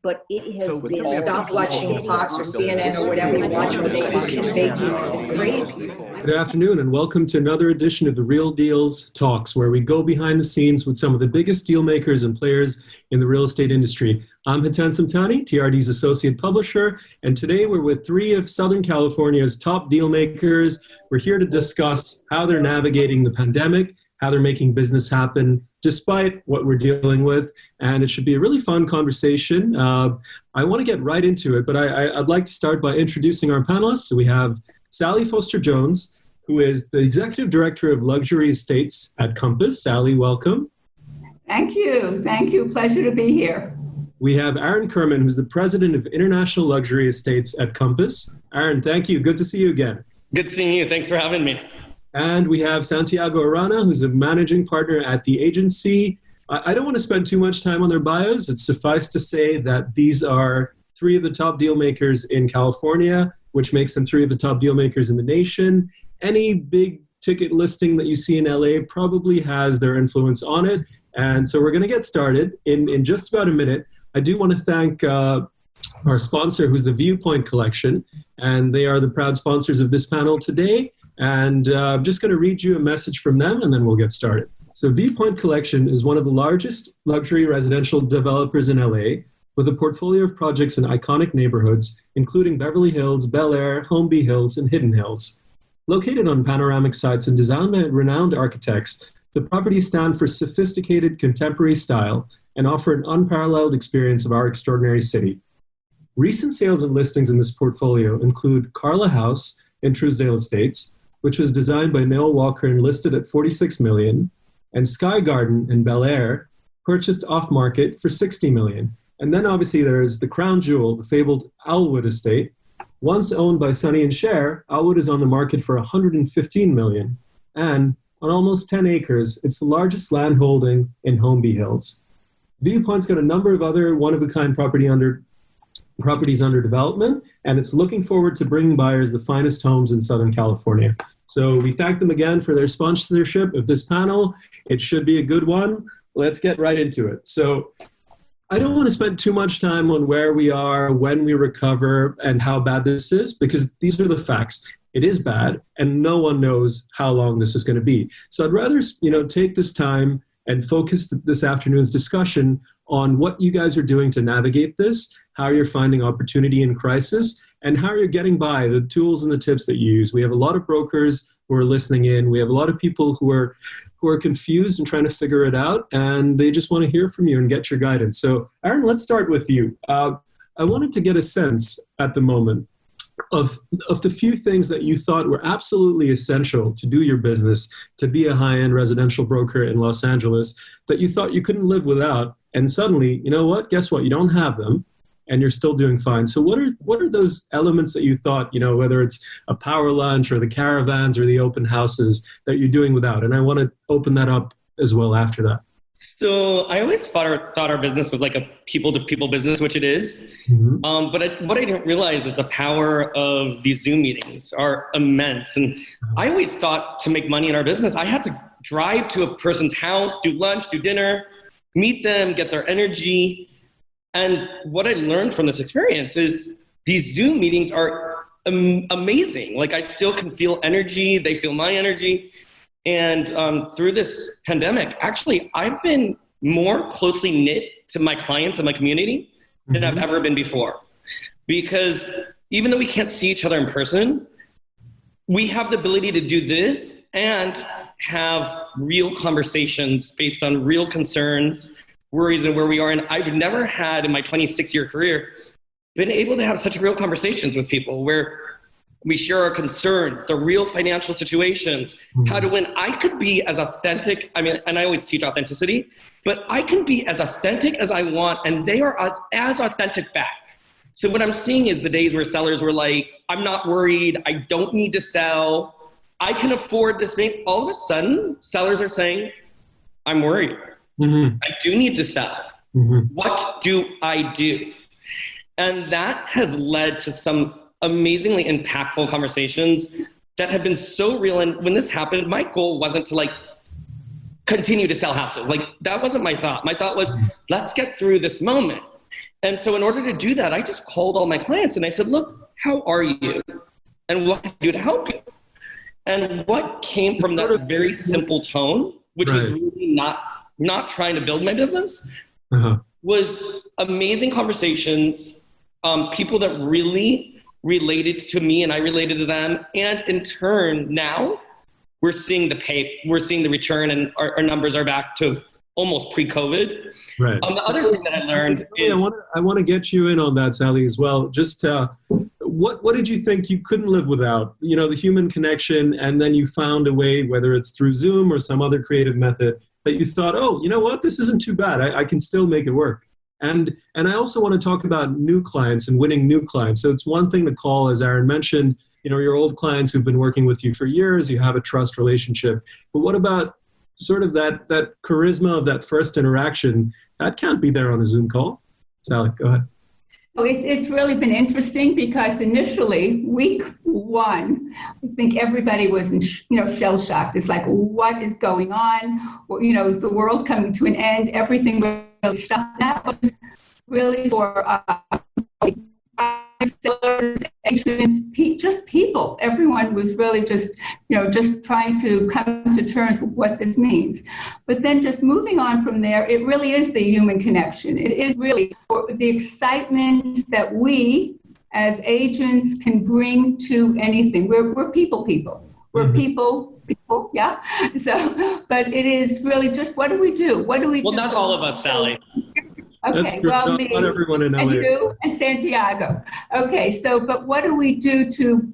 but it has been, stop watching Fox or CNN or whatever you watch all day. It's crazy. Good afternoon and welcome to another edition of the Real Deals Talks, where we go behind the scenes with some of the biggest deal makers and players in the real estate industry. I'm Hitan Samtani, TRD's associate publisher, and today we're with three of Southern California's top deal makers. We're here to discuss how they're navigating the pandemic, how they're making business happen despite what we're dealing with, and it should be a really fun conversation. I want to get right into it, but I'd like to start by introducing our panelists. So we have Sally Forster-Jones, who is the Executive Director of Luxury Estates at Compass. Sally, welcome. Thank you. Thank you. Pleasure to be here. We have Aaron Kirman, who's the President of International Luxury Estates at Compass. Aaron, thank you. Good to see you again. Good seeing you. Thanks for having me. And we have Santiago Arana, who's a managing partner at the agency. I don't want to spend too much time on their bios. It's suffice to say that these are three of the top deal makers in California, which makes them three of the top deal makers in the nation. Any big ticket listing that you see in LA probably has their influence on it. And so we're going to get started in just about a minute. I do want to thank our sponsor, who's the Viewpoint Collection, and they are the proud sponsors of this panel today. And I'm just going to read you a message from them, and then we'll get started. So Viewpoint Collection is one of the largest luxury residential developers in LA, with a portfolio of projects in iconic neighborhoods, including Beverly Hills, Bel Air, Holmby Hills, and Hidden Hills. Located on panoramic sites and designed by renowned architects, the properties stand for sophisticated contemporary style and offer an unparalleled experience of our extraordinary city. Recent sales and listings in this portfolio include Carla House in Truesdale Estates, which was designed by Noel Walker and listed at $46 million, and Sky Garden in Bel Air, purchased off-market for $60 million. And then obviously there's the crown jewel, the fabled Owlwood Estate. Once owned by Sonny and Cher, Owlwood is on the market for $115 million. And on almost 10 acres, it's the largest land holding in Holmby Hills. Viewpoint's got a number of other one-of-a-kind properties under development, and it's looking forward to bringing buyers the finest homes in Southern California. So we thank them again for their sponsorship of this panel. It should be a good one. Let's get right into it. So I don't want to spend too much time on where we are, when we recover, and how bad this is, because these are the facts. It is bad, and no one knows how long this is going to be. So I'd rather, take this time and focus this afternoon's discussion on what you guys are doing to navigate this, how you're finding opportunity in crisis, and how you're getting by, the tools and the tips that you use. We have a lot of brokers who are listening in. We have a lot of people who are confused and trying to figure it out, and they just want to hear from you and get your guidance. So, Aaron, let's start with you. I wanted to get a sense at the moment of the few things that you thought were absolutely essential to do your business, to be a high-end residential broker in Los Angeles, that you thought you couldn't live without, and suddenly, you know what? Guess what? You don't have them, and you're still doing fine. So what are those elements that you thought, whether it's a power lunch or the caravans or the open houses, that you're doing without? And I want to open that up as well after that. So I always thought our business was like a people-to-people business, which it is. Mm-hmm. But what I didn't realize is the power of these Zoom meetings are immense. And I always thought to make money in our business, I had to drive to a person's house, do lunch, do dinner, meet them, get their energy. And what I learned from this experience is these Zoom meetings are amazing. Like I still can feel energy. They feel my energy. And through this pandemic, actually, I've been more closely knit to my clients and my community than I've ever been before. Because even though we can't see each other in person, we have the ability to do this and have real conversations based on real concerns, worries, and where we are. And I've never had in my 26-year career been able to have such real conversations with people where we share our concerns, the real financial situations, how to win. I could be as authentic, and I always teach authenticity, but I can be as authentic as I want, and they are as authentic back. So what I'm seeing is the days where sellers were like, I'm not worried, I don't need to sell, I can afford this. All of a sudden, sellers are saying, I'm worried. Mm-hmm. I do need to sell. Mm-hmm. What do I do? And that has led to some amazingly impactful conversations that have been so real. And when this happened, my goal wasn't to continue to sell houses. That wasn't my thought. My thought was, let's get through this moment. And so in order to do that, I just called all my clients and I said, look, how are you? And what can I do to help you? And what came from that very simple tone, which was really not trying to build my business, was amazing conversations, people that really related to me and I related to them. And in turn, now we're seeing the return, and our numbers are back to almost pre-COVID. Right. The other thing that I learned is... I want to get you in on that, Sally, as well. Just what did you think you couldn't live without? You know, the human connection, and then you found a way, whether it's through Zoom or some other creative method, that you thought, oh, you know what, this isn't too bad. I can still make it work. And I also want to talk about new clients and winning new clients. So it's one thing to call, as Aaron mentioned, you know, your old clients who've been working with you for years, you have a trust relationship. But what about sort of that charisma of that first interaction? That can't be there on a Zoom call. Sally, go ahead. Oh, it's really been interesting because initially, week one, I think everybody was shell shocked. It's like, what is going on? Well, you know, is the world coming to an end? Everything will stop. That was really for sellers, agents, just people. Everyone was really just trying to come to terms with what this means. But then just moving on from there, it really is the human connection. It is really the excitement that we as agents can bring to anything. We're people. We're people, yeah. So, but it is really just, what do we do? What do we do? Well, not all of us, Sally. Okay, well, me not everyone in LA. And you and Santiago. Okay, so, but what do we do to,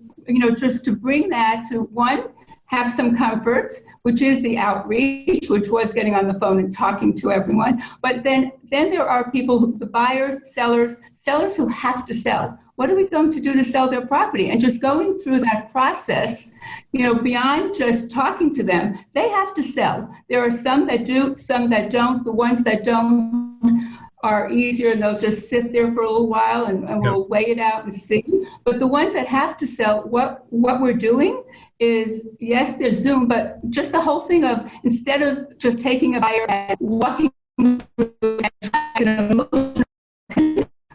just to bring that to, one, have some comfort, which is the outreach, which was getting on the phone and talking to everyone. But then there are people, the buyers, sellers who have to sell. What are we going to do to sell their property? And just going through that process, beyond just talking to them, they have to sell. There are some that do, some that don't. The ones that don't are easier, and they'll just sit there for a little while and we'll weigh it out and see. But the ones that have to sell, what we're doing is, yes, there's Zoom, but just the whole thing of, instead of just taking a buyer and walking through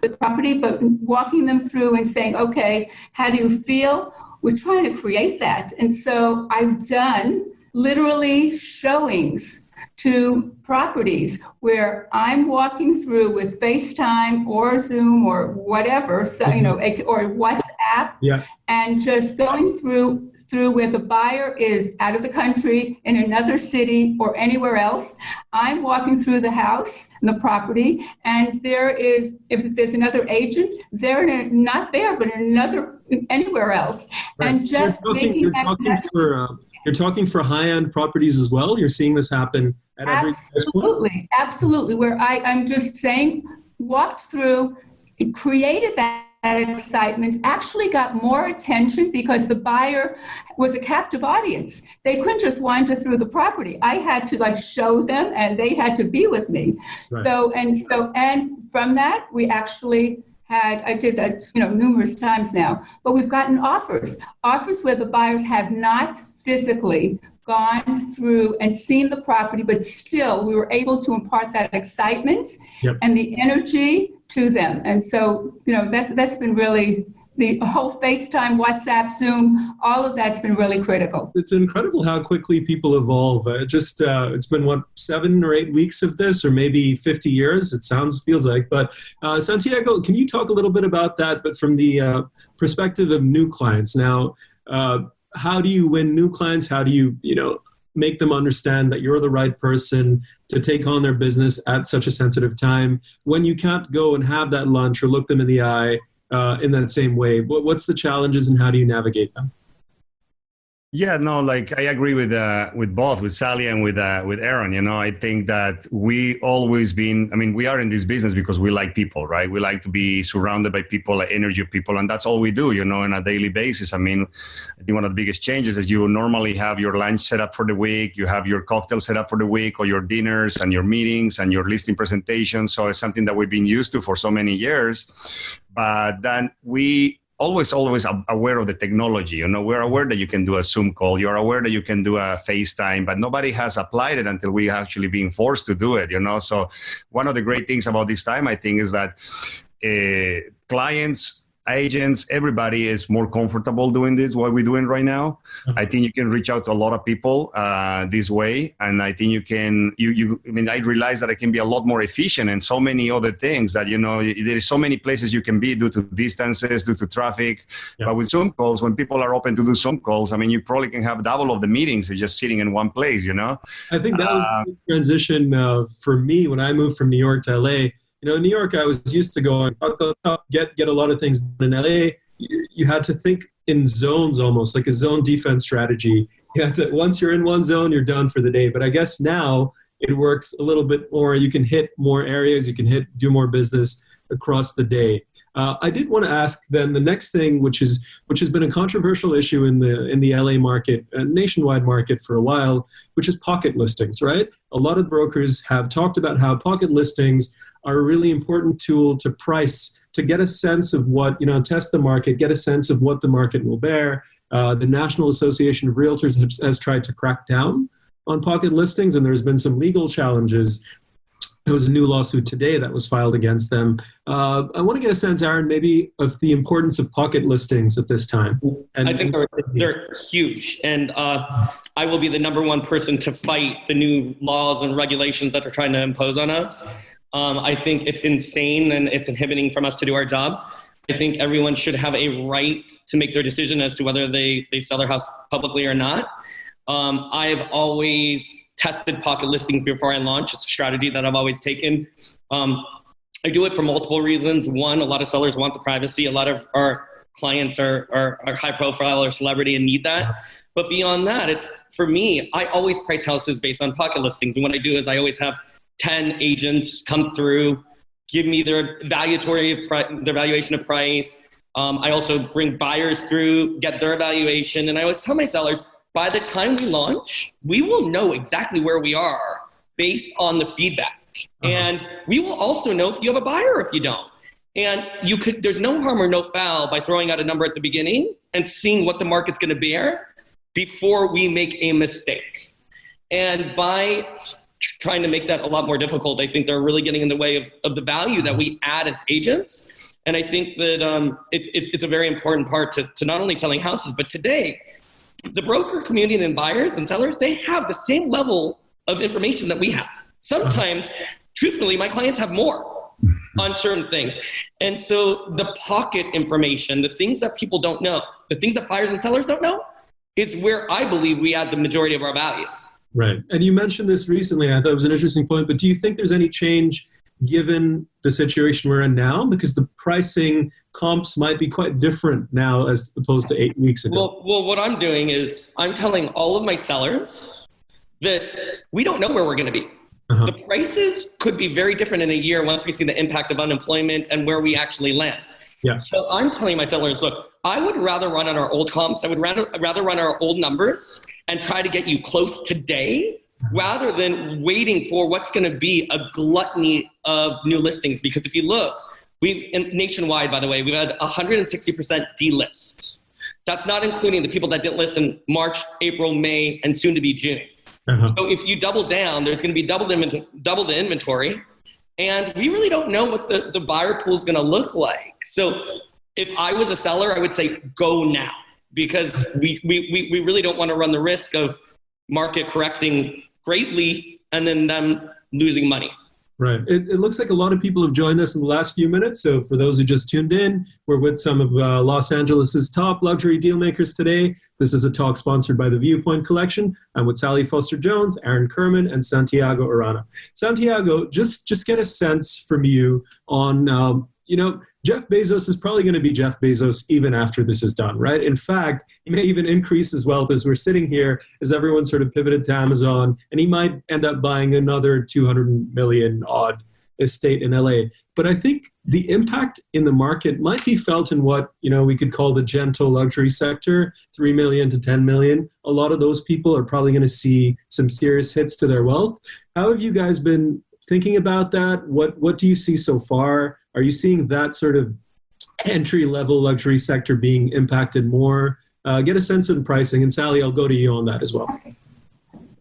the property, but walking them through and saying, okay, how do you feel? We're trying to create that. And so I've done literally showings to properties where I'm walking through with FaceTime or Zoom or whatever, so, or WhatsApp, and just going through where the buyer is out of the country, in another city or anywhere else. I'm walking through the house and the property, and there is, if there's another agent, they're not there, but anywhere else. Right. And just making that connection. You're talking for high-end properties as well? You're seeing this happen at every... Absolutely. Where I'm just saying, walked through, created that excitement, actually got more attention because the buyer was a captive audience. They couldn't just wander through the property. I had to show them, and they had to be with me. Right. And from that, we actually I did that, numerous times now, but we've gotten offers where the buyers have not physically gone through and seen the property, but still we were able to impart that excitement and the energy to them. And so, that's been really, the whole FaceTime, WhatsApp, Zoom, all of that's been really critical. It's incredible how quickly people evolve. It's been 7 or 8 weeks of this, or maybe 50 years, it feels like. But Santiago, can you talk a little bit about that, but from the perspective of new clients? Now, how do you win new clients? How do you, make them understand that you're the right person to take on their business at such a sensitive time when you can't go and have that lunch or look them in the eye in that same way? What's the challenges and how do you navigate them? Yeah, no, I agree with both, with Sally and with Aaron. I think that we are in this business because we like people, right? We like to be surrounded by people, energy of people, and that's all we do, on a daily basis. I think one of the biggest changes is you normally have your lunch set up for the week, you have your cocktail set up for the week, or your dinners and your meetings and your listing presentations. So it's something that we've been used to for so many years, but then we always aware of the technology. We're aware that you can do a Zoom call. You're aware that you can do a FaceTime, but nobody has applied it until we actually being forced to do it, So one of the great things about this time, I think, is that clients, agents, everybody is more comfortable doing this, what we're doing right now. I think you can reach out to a lot of people this way. And I think you can, I mean, I realized that I can be a lot more efficient and so many other things that, you know, there's so many places you can be due to distances, due to traffic. Yeah. But with Zoom calls, when people are open to do Zoom calls, I mean, you probably can have double of the meetings just sitting in one place, you know? I think that was a big transition for me when I moved from New York to LA. You know, in New York, I was used to going, get a lot of things done. In LA, you had to think in zones almost, like a zone defense strategy. You had to, once you're in one zone, you're done for the day. But I guess now it works a little bit more. You can hit more areas. You can do more business across the day. I did want to ask then the next thing, which has been a controversial issue in the LA market, nationwide market for a while, which is pocket listings, right? A lot of brokers have talked about how pocket listings are a really important tool to price, to get a sense of what, you know, test the market, get a sense of what the market will bear. The National Association of Realtors has tried to crack down on pocket listings, and there's been some legal challenges. There was a new lawsuit today that was filed against them. I want to get a sense, Aaron, maybe of the importance of pocket listings at this time. And I think they're huge. And I will be the number one person to fight the new laws and regulations that are trying to impose on us. I think it's insane and it's inhibiting from us to do our job. I think everyone should have a right to make their decision as to whether they sell their house publicly or not. I've always tested pocket listings before I launch. It's a strategy that I've always taken. I do it for multiple reasons. One, a lot of sellers want the privacy. A lot of our clients are high profile or celebrity and need that. But beyond that, it's, for me, I always price houses based on pocket listings. And what I do is I always have 10 agents come through, give me their valuation of price. I also bring buyers through, get their evaluation. And I always tell my sellers, by the time we launch, we will know exactly where we are based on the feedback. And we will also know if you have a buyer or if you don't. And there's no harm or no foul by throwing out a number at the beginning and seeing what the market's going to bear before we make a mistake. And by trying to make that a lot more difficult, I think they're really getting in the way of the value that we add as agents. And I think that it's a very important part to not only selling houses, but today, the broker community and buyers and sellers, they have the same level of information that we have. Sometimes, truthfully, my clients have more on certain things. And so the pocket information, the things that people don't know, the things that buyers and sellers don't know, is where I believe we add the majority of our value. Right. And you mentioned this recently. I thought it was an interesting point, but do you think there's any change given the situation we're in now? Because the pricing comps might be quite different now as opposed to 8 weeks ago. Well, what I'm doing is I'm telling all of my sellers that we don't know where we're going to be. The prices could be very different in a year once we see the impact of unemployment and where we actually land. Yeah. So I'm telling my sellers, look, I would rather run on our old comps. I would rather run our old numbers and try to get you close today rather than waiting for what's going to be a gluttony of new listings. Because if you look, nationwide, by the way, we've had 160% delists. That's not including the people that didn't list in March, April, May, and soon to be June. So if you double down, there's going to be double the inventory. And we really don't know what the buyer pool is going to look like. So if I was a seller, I would say go now, because we really don't want to run the risk of market correcting greatly and then them losing money. Right. It looks like a lot of people have joined us in the last few minutes. So for those who just tuned in, we're with some of Los Angeles' top luxury deal makers today. This is a talk sponsored by the Viewpoint Collection. I'm with Sally Foster-Jones, Aaron Kirman, and Santiago Arana. Santiago, just get a sense from you on, Jeff Bezos is probably going to be Jeff Bezos even after this is done, right? In fact, he may even increase his wealth as we're sitting here, as everyone sort of pivoted to Amazon, and he might end up buying another 200 million odd estate in LA. But I think the impact in the market might be felt in what, we could call the gentle luxury sector, 3 million to 10 million. A lot of those people are probably going to see some serious hits to their wealth. How have you guys been thinking about that? What do you see so far? Are you seeing that sort of entry-level luxury sector being impacted more? Get a sense of pricing. And Sally, I'll go to you on that as well.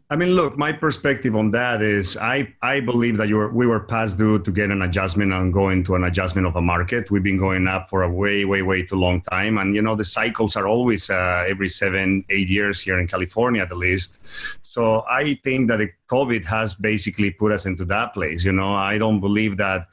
I mean, look, my perspective on that is I believe that we were past due to get an adjustment and go into an adjustment of a market. We've been going up for a way too long time. And, the cycles are always every 7-8 years here in California, at least. So I think that the COVID has basically put us into that place. I don't believe that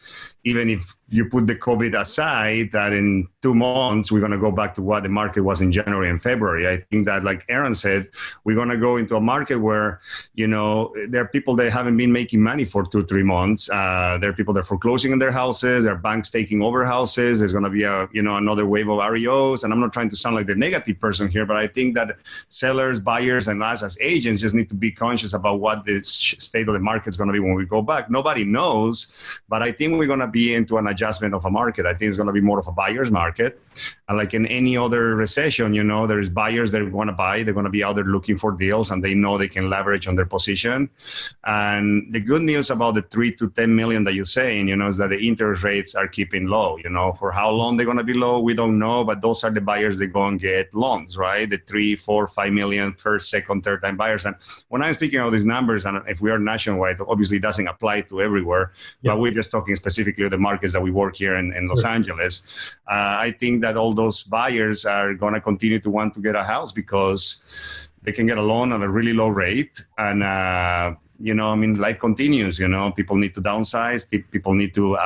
even if you put the COVID aside, that in 2 months, we're going to go back to what the market was in January and February. I think that, like Aaron said, we're going to go into a market where, there are people that haven't been making money for 2-3 months. There are people that are foreclosing on their houses. There are banks taking over houses. There's going to be another wave of REOs. And I'm not trying to sound like the negative person here, but I think that sellers, buyers, and us as agents just need to be conscious about what the state of the market is going to be when we go back. Nobody knows, but I think we're going to be into an adjustment of a market. I think it's going to be more of a buyer's market. And like in any other recession, there's buyers that want to buy. They're going to be out there looking for deals, and they know they can leverage on their position. And the good news about the 3 to 10 million that you're saying, is that the interest rates are keeping low. For how long they're going to be low, we don't know. But those are the buyers that go and get loans, right? The 3, 4, 5 million first, second, third time buyers. And when I'm speaking of these numbers, and if we are nationwide, obviously it doesn't apply to everywhere. Yeah. But we're just talking specifically of the markets that we work here in Los Angeles. I think that all those buyers are going to continue to want to get a house because they can get a loan at a really low rate. And, life continues, people need to downsize, people need to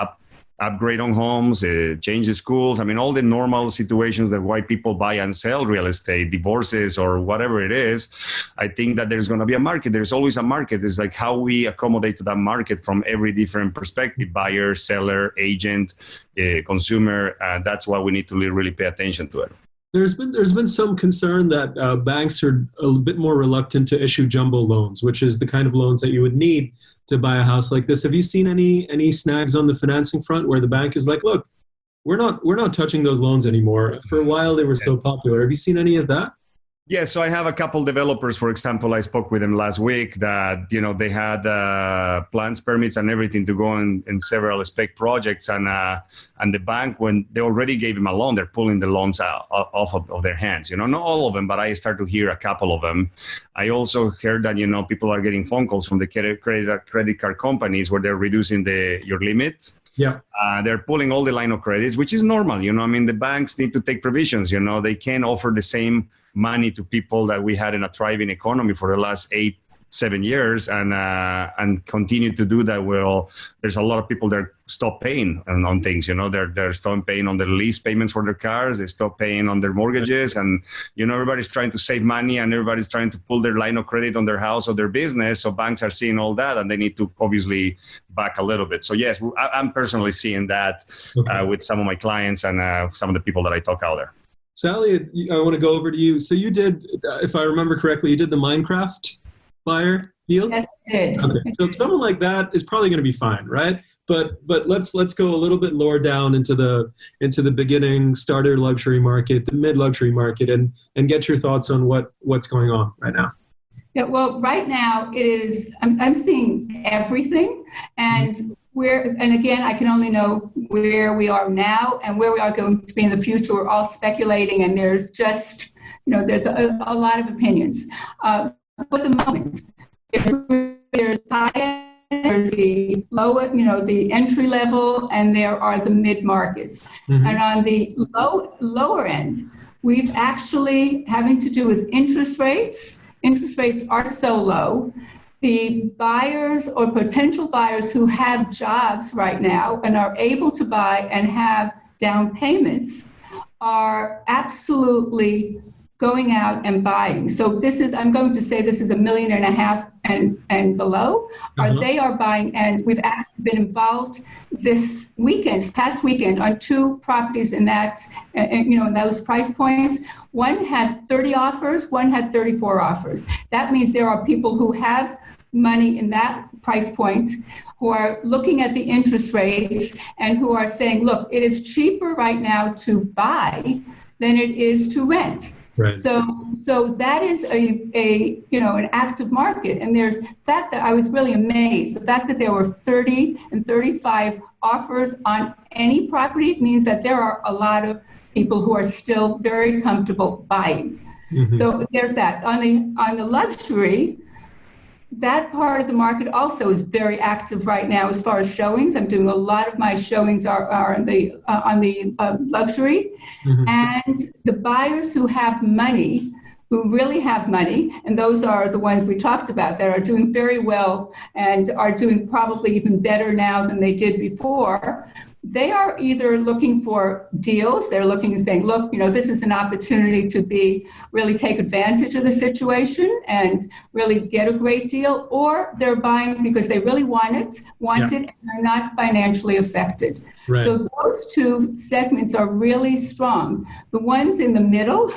upgrade on homes, change the schools. All the normal situations that why people buy and sell real estate, divorces or whatever it is. I think that there's going to be a market. There's always a market. It's like how we accommodate to that market from every different perspective, buyer, seller, agent, consumer. That's why we need to really pay attention to it. There's been some concern that banks are a bit more reluctant to issue jumbo loans, which is the kind of loans that you would need to buy a house like this. Have you seen any snags on the financing front where the bank is like, look, we're not touching those loans anymore? For a while they were so popular. Have you seen any of that? Yeah, so I have a couple developers, for example, I spoke with them last week that, they had plans, permits and everything to go in several spec projects. And the bank, when they already gave them a loan, they're pulling the loans off of their hands. Not all of them, but I start to hear a couple of them. I also heard that, people are getting phone calls from the credit card companies where they're reducing your limit. Yeah, they're pulling all the line of credits, which is normal. The banks need to take provisions. They can't offer the same money to people that we had in a thriving economy for the last 8-7 years and continue to do that. Well, there's a lot of people that stop paying on things. They're stop paying on their lease payments for their cars. They stop paying on their mortgages, and everybody's trying to save money and everybody's trying to pull their line of credit on their house or their business. So banks are seeing all that, and they need to obviously back a little bit. So yes, I'm personally seeing that with some of my clients and some of the people that I talk out there. Sally, I want to go over to you. So you did, if I remember correctly, you did the Minecraft buyer deal? Yes, I did. Okay, so someone like that is probably going to be fine, right? But let's go a little bit lower down into the beginning starter luxury market, the mid luxury market, and get your thoughts on what's going on right now. Yeah, well, right now it is. I'm seeing everything, and again, I can only know where we are now and where we are going to be in the future. We're all speculating, and there's just, there's a lot of opinions. But at the moment, there's high end, there's the lower, the entry level, and there are the mid markets. Mm-hmm. And on the lower end, we've actually having to do with interest rates. Interest rates are so low. The buyers or potential buyers who have jobs right now and are able to buy and have down payments are absolutely going out and buying. So I'm going to say this is $1.5 million and below. Mm-hmm. They are buying, and we've actually been involved this past weekend on 2 properties in that, in those price points. One had 30 offers, one had 34 offers. That means there are people who have money in that price point who are looking at the interest rates and who are saying, look, it is cheaper right now to buy than it is to rent. Right. So that is an active market. And there's the fact that I was really amazed. The fact that there were 30 and 35 offers on any property means that there are a lot of people who are still very comfortable buying. Mm-hmm. So there's that. On the luxury, that part of the market also is very active right now as far as showings. I'm doing a lot of my showings are on the luxury. Mhm. And the buyers who have money, who really have money, and those are the ones we talked about that are doing very well and are doing probably even better now than they did before. They are either looking for deals, they're looking and saying, look, this is an opportunity to really take advantage of the situation and really get a great deal, or they're buying because they really want it, and they're not financially affected. Right. So those two segments are really strong. The ones in the middle,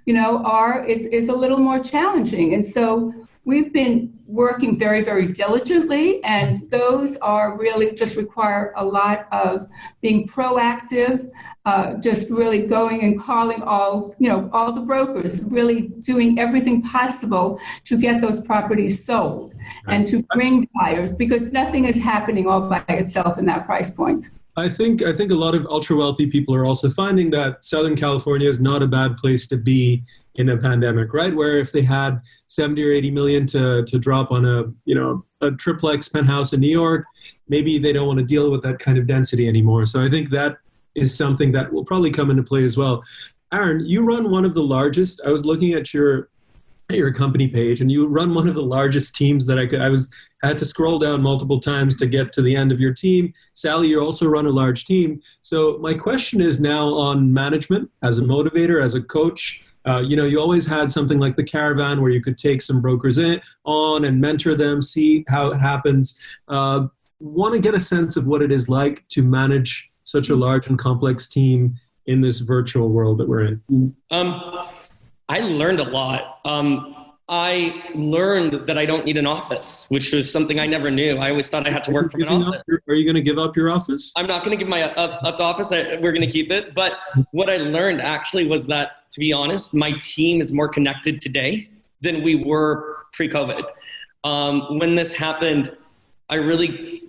it's a little more challenging. And so we've been working very, very diligently, and those are really just require a lot of being proactive, just really going and calling all the brokers, really doing everything possible to get those properties sold and to bring buyers, because nothing is happening all by itself in that price point. I think a lot of ultra wealthy people are also finding that Southern California is not a bad place to be in a pandemic, right? Where if they had 70 or 80 million to drop on a triplex penthouse in New York, maybe they don't want to deal with that kind of density anymore. So I think that is something that will probably come into play as well. Aaron, you run one of the largest, I was looking at your company page, and you run one of the largest teams that I had to scroll down multiple times to get to the end of your team. Sally, you also run a large team. So my question is now on management as a motivator, as a coach. You always had something like the Caravan where you could take some brokers on and mentor them, see how it happens. Want to get a sense of what it is like to manage such a large and complex team in this virtual world that we're in. I learned a lot. I learned that I don't need an office, which was something I never knew. I always thought I had to work from an office. Are you going to give up your office? I'm not going to give my up the office. We're going to keep it. But what I learned actually was that, to be honest, my team is more connected today than we were pre-COVID. When this happened, I really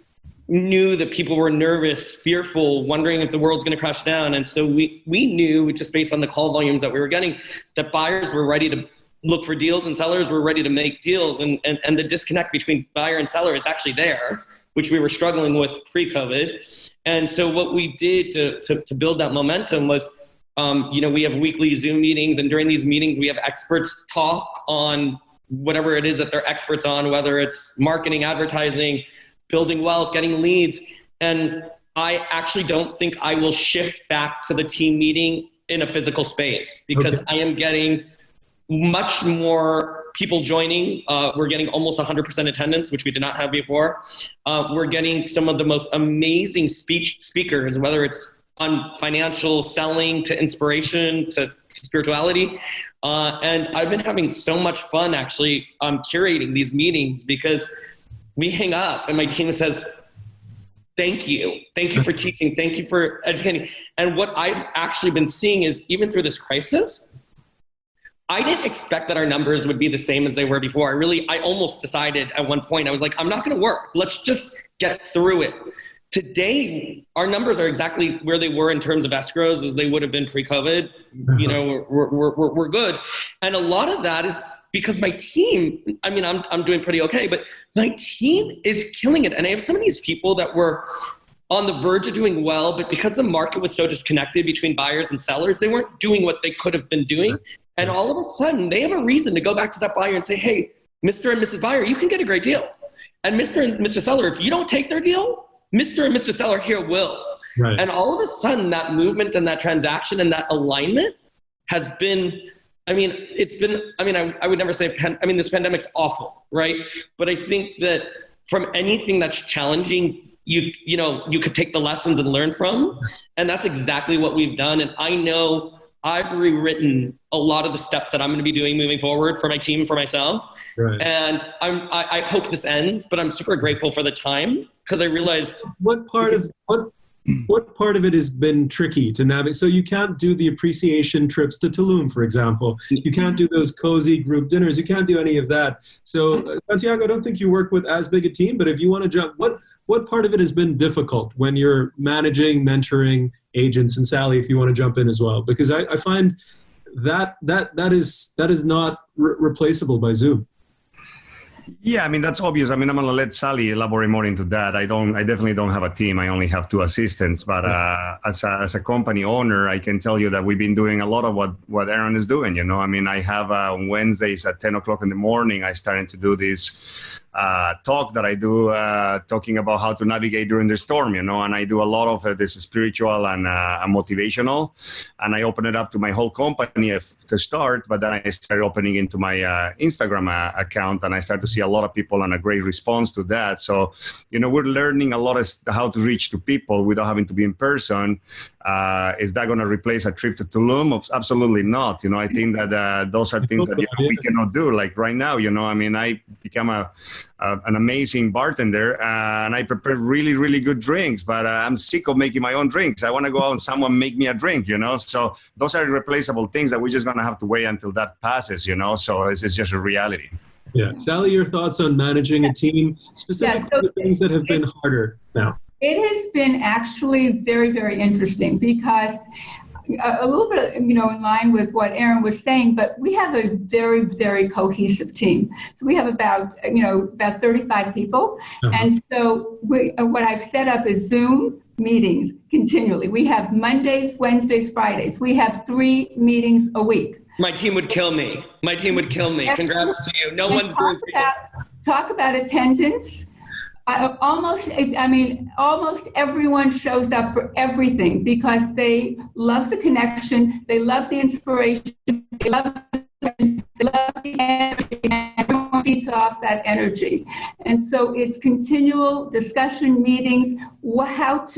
knew that people were nervous, fearful, wondering if the world's going to crash down. And so we knew, just based on the call volumes that we were getting, that buyers were ready to look for deals and sellers were ready to make deals. And the disconnect between buyer and seller is actually there, which we were struggling with pre-COVID. And so what we did to build that momentum was, we have weekly Zoom meetings, and during these meetings, we have experts talk on whatever it is that they're experts on, whether it's marketing, advertising, building wealth, getting leads. And I actually don't think I will shift back to the team meeting in a physical space, because I am getting much more people joining. We're getting almost 100% attendance, which we did not have before. We're getting some of the most amazing speakers, whether it's on financial, selling, to inspiration, to spirituality. And I've been having so much fun actually curating these meetings, because we hang up and my team says, thank you for teaching, thank you for educating. And what I've actually been seeing is, even through this crisis, I didn't expect that our numbers would be the same as they were before. I almost decided at one point, I was like, I'm not going to work. Let's just get through it. Today, our numbers are exactly where they were in terms of escrows as they would have been pre-COVID. We're good. And a lot of that is because my team, I'm doing pretty okay, but my team is killing it. And I have some of these people that were on the verge of doing well, but because the market was so disconnected between buyers and sellers, they weren't doing what they could have been doing. And all of a sudden, they have a reason to go back to that buyer and say, hey, Mr. and Mrs. Buyer, you can get a great deal. And Mr. and Mr. Seller, if you don't take their deal, Mr. and Mr. Seller here will. Right. And all of a sudden, that movement and that transaction and that alignment has been, I would never say, this pandemic's awful, right? But I think that from anything that's challenging, you could take the lessons and learn from. And that's exactly what we've done. And I know I've rewritten a lot of the steps that I'm going to be doing moving forward for my team, for myself. Right. And I hope this ends, but I'm super grateful for the time, because I realized what part of it has been tricky to navigate. So you can't do the appreciation trips to Tulum, for example. You can't do those cozy group dinners. You can't do any of that. So Santiago, I don't think you work with as big a team, but if you want to jump, what part of it has been difficult when you're managing, mentoring agents? And Sally, if you want to jump in as well, because I find that is not replaceable by Zoom. Yeah, I mean, that's obvious. I mean, I'm going to let Sally elaborate more into that. I definitely don't have a team. I only have 2 assistants. But as a company owner, I can tell you that we've been doing a lot of what Aaron is doing. You know, I mean, I have on Wednesdays at 10 o'clock in the morning, I started to do this talk that I do talking about how to navigate during the storm, you know, and I do a lot of this spiritual and motivational, and I open it up to my whole company to start, but then I started opening into my Instagram account, and I start to see a lot of people and a great response to that. So, you know, we're learning a lot of how to reach to people without having to be in person. Is that going to replace a trip to Tulum? Absolutely not. You know, I think that those are things that we cannot do. Like right now, you know, I mean, I become an amazing bartender and I prepare really, really good drinks, but I'm sick of making my own drinks. I want to go out and someone make me a drink, you know? So those are irreplaceable things that we're just going to have to wait until that passes, you know? So it's just a reality. Yeah. Sally, your thoughts on managing a team, specifically the things that have been harder now? It has been actually very, very interesting because a little bit, you know, in line with what Aaron was saying, but we have a very, very cohesive team. So we have about 35 people. And so what I've set up is Zoom meetings continually. We have Mondays, Wednesdays, Fridays. We have 3 meetings a week. My team would kill me. Congrats to you. No one's doing Talk about attendance. Almost everyone shows up for everything because they love the connection, they love the inspiration, they love the energy, and everyone feeds off that energy. And so it's continual discussion meetings, what has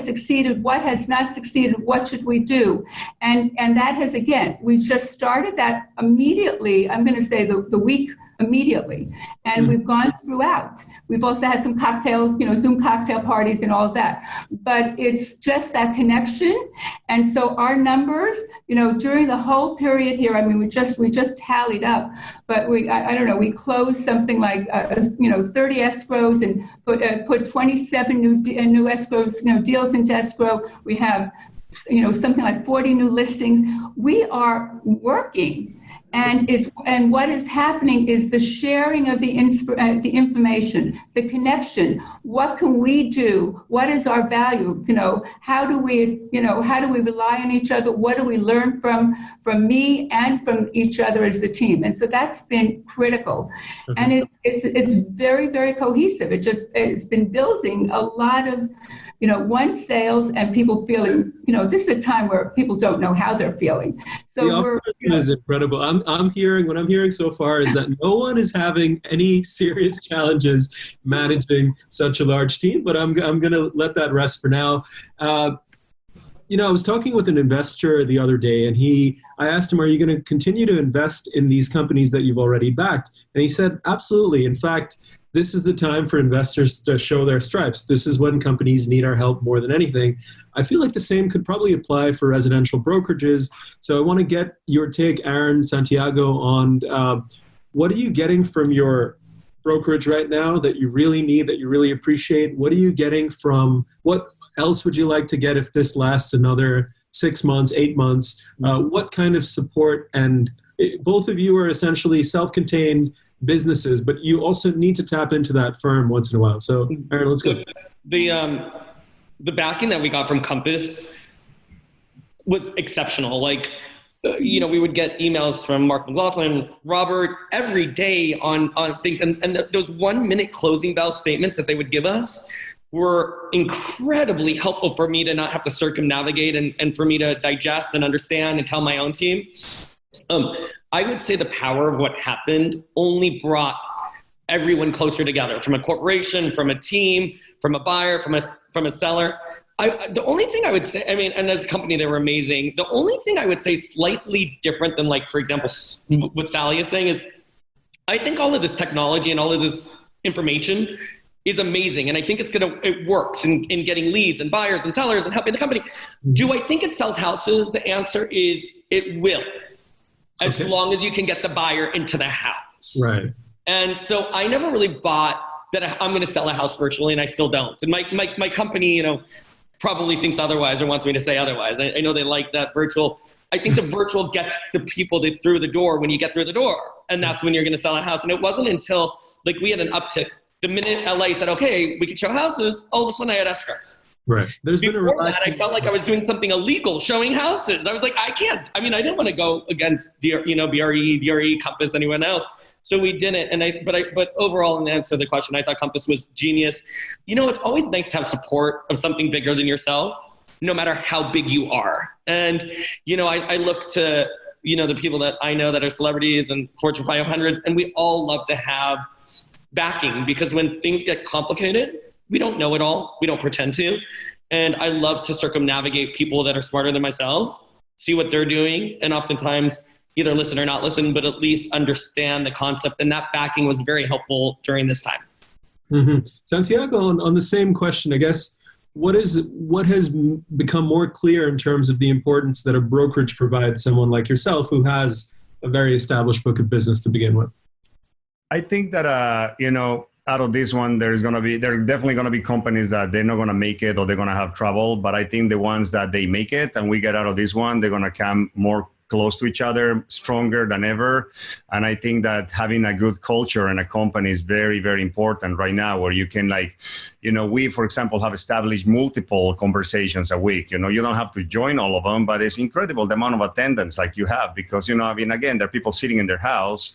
succeeded, what has not succeeded, what should we do? And that has, again, we just started that immediately, I'm going to say the week immediately. And we've gone throughout. We've also had some Zoom cocktail parties and all of that. But it's just that connection. And so our numbers, during the whole period here, I mean, we just tallied up, but we closed something like, 30 escrows and put 27 new escrows, deals into escrow. We have, something like 40 new listings. We are working. And what is happening is the sharing of the information, the connection. What can we do? What is our value? How do we rely on each other? What do we learn from me and from each other as the team? And so that's been critical. Mm-hmm. And it's very, very cohesive. It's been building a lot of sales and people feeling, this is a time where people don't know how they're feeling. So the is incredible. what I'm hearing so far is that no one is having any serious challenges managing such a large team, but I'm going to let that rest for now. I was talking with an investor the other day, and I asked him, are you going to continue to invest in these companies that you've already backed? And he said, absolutely. In fact, this is the time for investors to show their stripes. This is when companies need our help more than anything. I feel like the same could probably apply for residential brokerages. So I want to get your take, Aaron, Santiago, on what are you getting from your brokerage right now that you really need, that you really appreciate? What are you getting from, what else would you like to get if this lasts another 6 months, 8 months? What kind of support? And both of you are essentially self-contained businesses, but you also need to tap into that firm once in a while. So, Aaron, let's go. The backing that we got from Compass was exceptional. Like, we would get emails from Mark McLaughlin, Robert, every day on things. And those 1 minute closing bell statements that they would give us were incredibly helpful for me to not have to circumnavigate and for me to digest and understand and tell my own team. I would say the power of what happened only brought everyone closer together, from a corporation, from a team, from a buyer, from a seller. The only thing I would say, and as a company, they were amazing. The only thing I would say slightly different than, like, for example, what Sally is saying is, I think all of this technology and all of this information is amazing. And I think it works in getting leads and buyers and sellers and helping the company. Do I think it sells houses? The answer is it will. As long as you can get the buyer into the house. Right. And so I never really bought that I'm going to sell a house virtually, and I still don't. And my company, probably thinks otherwise or wants me to say otherwise. I know they like that virtual. I think the virtual gets the people through the door when you get through the door. and that's when you're going to sell a house. And it wasn't until like we had an uptick. The minute LA said, okay, we could show houses, all of a sudden I had escrows. Right. There's been Before that, I felt like I was doing something illegal, showing houses. I was like, I can't. I mean, I didn't want to go against BRE, Compass, anyone else. So we didn't. But overall, in answer to the question, I thought Compass was genius. It's always nice to have support of something bigger than yourself, no matter how big you are. And, I look to, the people that I know that are celebrities and Fortune 500s, and we all love to have backing, because when things get complicated, we don't know it all. We don't pretend to. And I love to circumnavigate people that are smarter than myself, see what they're doing, and oftentimes either listen or not listen, but at least understand the concept. And that backing was very helpful during this time. Mm-hmm. Santiago, on the same question, I guess, what has become more clear in terms of the importance that a brokerage provides someone like yourself who has a very established book of business to begin with? I think that, out of this one, there are definitely going to be companies that they're not going to make it or they're going to have trouble. But I think the ones that they make it and we get out of this one, they're going to come more close to each other, stronger than ever. And I think that having a good culture in a company is very, very important right now, where you can we, for example, have established multiple conversations a week. You don't have to join all of them, but it's incredible the amount of attendance like you have, because, again, there are people sitting in their house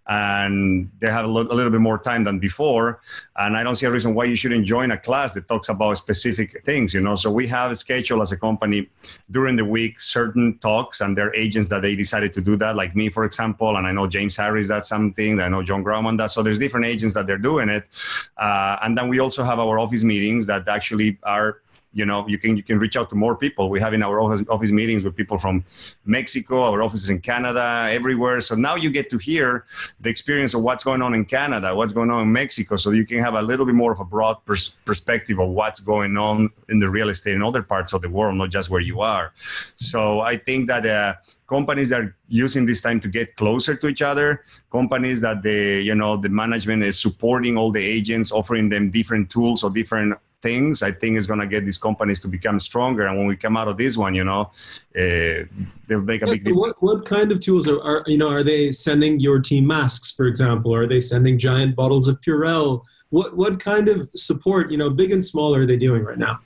and they have a little bit more time than before. And I don't see a reason why you shouldn't join a class that talks about specific things, So we have scheduled as a company during the week certain talks, and there are agents that they decided to do that, like me, for example. And I know James Harris does something. I know John Grauman does. So there's different agents that they're doing it. And then we also have our office meetings that actually are, you can reach out to more people. We have in our office meetings with people from Mexico, our offices in Canada, everywhere. So now you get to hear the experience of what's going on in Canada, what's going on in Mexico, so you can have a little bit more of a broad perspective of what's going on in the real estate in other parts of the world, not just where you are. So I think that companies that are using this time to get closer to each other, companies that the management is supporting all the agents, offering them different tools or different things, I think is going to get these companies to become stronger. And when we come out of this one, they'll make a big difference. What kind of tools are they sending your team masks, for example? Are they sending giant bottles of Purell? What kind of support, big and small, are they doing right now?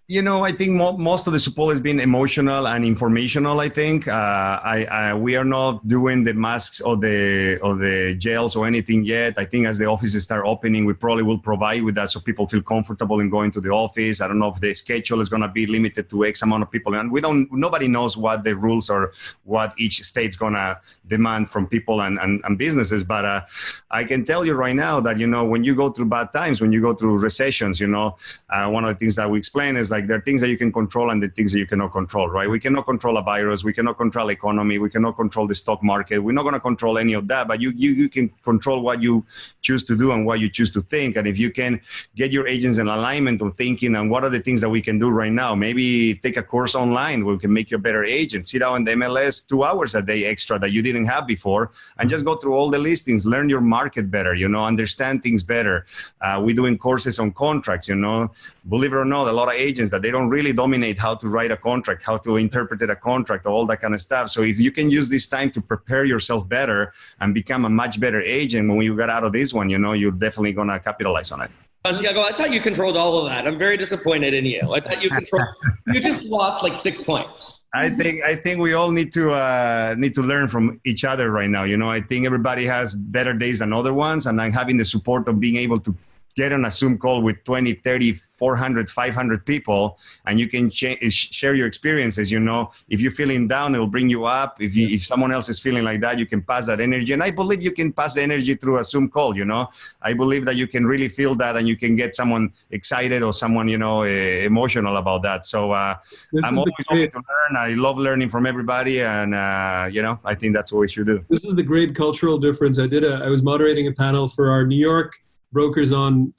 I think most of the support has been emotional and informational. I think we are not doing the masks or the gels or anything yet. I think as the offices start opening, we probably will provide with that so people feel comfortable in going to the office. I don't know if the schedule is going to be limited to X amount of people, and nobody knows what the rules or what each state's going to demand from people and businesses. But I can tell you right now that when you go through bad times, when you go through recessions, one of the things that we explain is like there are things that you can control and the things that you cannot control, right? We cannot control a virus. We cannot control economy. We cannot control the stock market. We're not going to control any of that, but you can control what you choose to do and what you choose to think. And if you can get your agents in alignment of thinking and what are the things that we can do right now, maybe take a course online where we can make you a better agent, sit down in the MLS 2 hours a day extra that you didn't have before, and just go through all the listings, learn your market better, understand things better. We're doing courses on contracts, believe it or not, a lot of agents that they don't really dominate how to write a contract, how to interpret a contract, all that kind of stuff. So if you can use this time to prepare yourself better and become a much better agent when you get out of this one, you're definitely going to capitalize on it. Santiago, I thought you controlled all of that. I'm very disappointed in you. I thought you just lost like 6 points. I think we all need to learn from each other right now. I think everybody has better days than other ones, and I'm having the support of being able to get on a Zoom call with 20, 30, 400, 500 people, and you can share your experiences. If you're feeling down, it will bring you up. If someone else is feeling like that, you can pass that energy. And I believe you can pass the energy through a Zoom call. I believe that you can really feel that, and you can get someone excited or someone, emotional about that. So I'm always open to learn. I love learning from everybody. And, I think that's what we should do. This is the great cultural difference. I was moderating a panel for our New York brokers on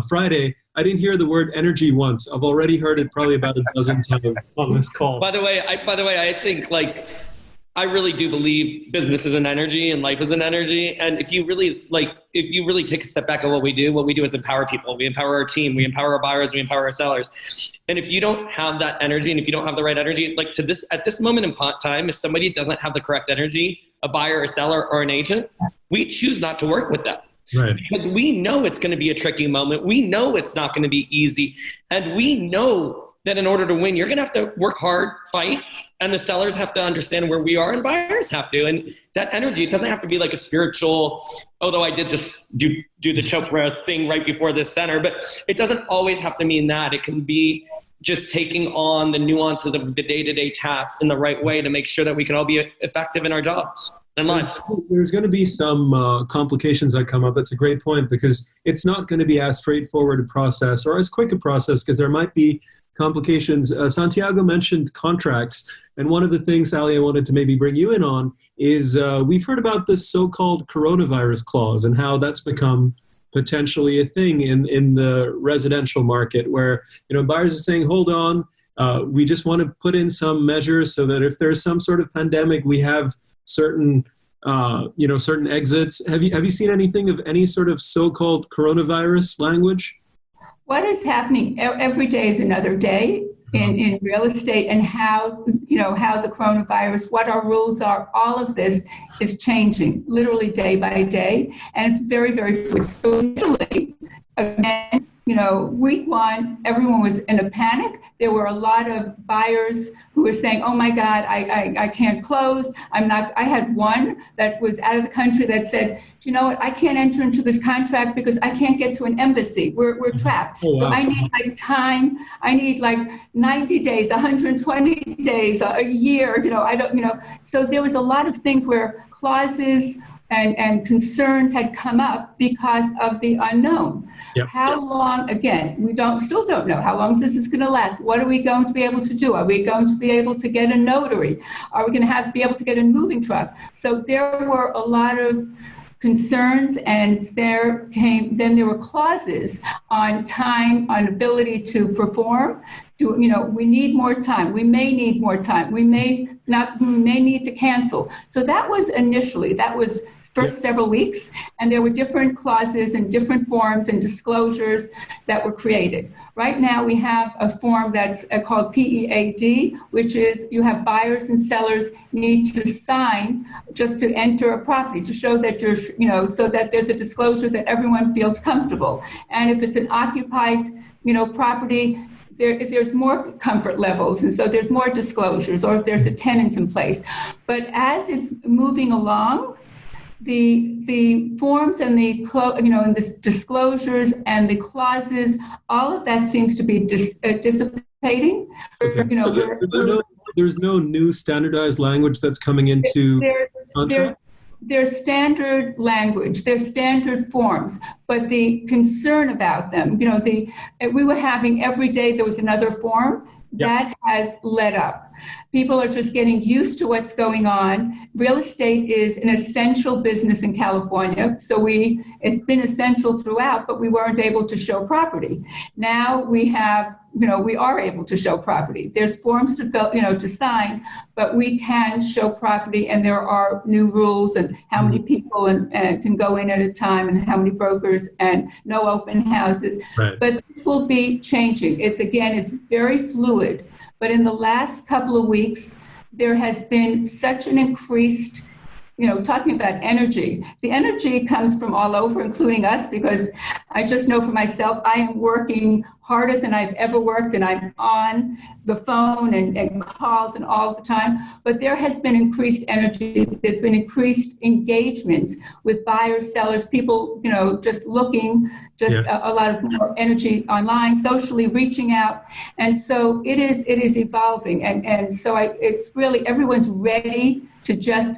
Friday. I didn't hear the word energy once. I've already heard it probably about a dozen times on this call. By the way, I think I really do believe business is an energy and life is an energy. And if you really take a step back at what we do is empower people. We empower our team, we empower our buyers, we empower our sellers. And if you don't have that energy, and if you don't have the right energy, like at this moment in time, if somebody doesn't have the correct energy, a buyer, a seller, or an agent, we choose not to work with them. Right. Because we know it's going to be a tricky moment. We know it's not going to be easy. And we know that in order to win, you're going to have to work hard, fight, and the sellers have to understand where we are and buyers have to. And that energy, it doesn't have to be like a spiritual, although I did just do the Chopra thing right before this center, but it doesn't always have to mean that. It can be just taking on the nuances of the day-to-day tasks in the right way to make sure that we can all be effective in our jobs. There's going to be some complications that come up. That's a great point, because it's not going to be as straightforward a process or as quick a process, because there might be complications. Santiago mentioned contracts. And one of the things, Sally, I wanted to maybe bring you in on is we've heard about this so-called coronavirus clause and how that's become potentially a thing in the residential market, where buyers are saying, hold on, we just want to put in some measures so that if there's some sort of pandemic, we have certain exits. Have you seen anything of any sort of so-called coronavirus language? What is happening every day is another day in real estate, and how the coronavirus, what our rules are, all of this is changing literally day by day, and it's very, very fluid. So initially, again, week one, everyone was in a panic. There were a lot of buyers who were saying, oh my God, I can't close. I had one that was out of the country that said, you know what, I can't enter into this contract because I can't get to an embassy. We're trapped. Oh, wow. So I need time. I need 90 days, 120 days, a year, So there was a lot of things where clauses and concerns had come up because of the unknown. Yep. How long, again, we still don't know how long this is going to last. What are we going to be able to do? Are we going to be able to get a notary? Are we going to be able to get a moving truck? So there were a lot of concerns, and then there were clauses on time, on ability to perform. We need more time. We may need more time. We may need to cancel. So that was first several weeks, and there were different clauses and different forms and disclosures that were created. Right now we have a form that's called PEAD, which is you have buyers and sellers need to sign just to enter a property, to show that so that there's a disclosure that everyone feels comfortable. And if it's an occupied, property, if there's more comfort levels, and so there's more disclosures, or if there's a tenant in place. But as it's moving along, the forms and and the disclosures and the clauses, all of that seems to be dissipating. Okay. There's no new standardized language that's coming into contract? There's standard language, there's standard forms, but the concern about them, we were having every day there was another form. Yep. That has let up. People are just getting used to what's going on. Real estate is an essential business in California. So it's been essential throughout, but we weren't able to show property. Now we are able to show property. There's forms to fill, to sign, but we can show property, and there are new rules and how many people can go in at a time, and how many brokers, and no open houses. Right. But this will be changing. It's very fluid. But in the last couple of weeks, there has been such an increased, talking about energy. The energy comes from all over, including us, because I just know for myself, I am working harder than I've ever worked, and I'm on the phone and calls and all the time. But there has been increased energy. There's been increased engagement with buyers, sellers, people, just looking, a lot of more energy online, socially reaching out. And so it is evolving. And so it's really, everyone's ready to just,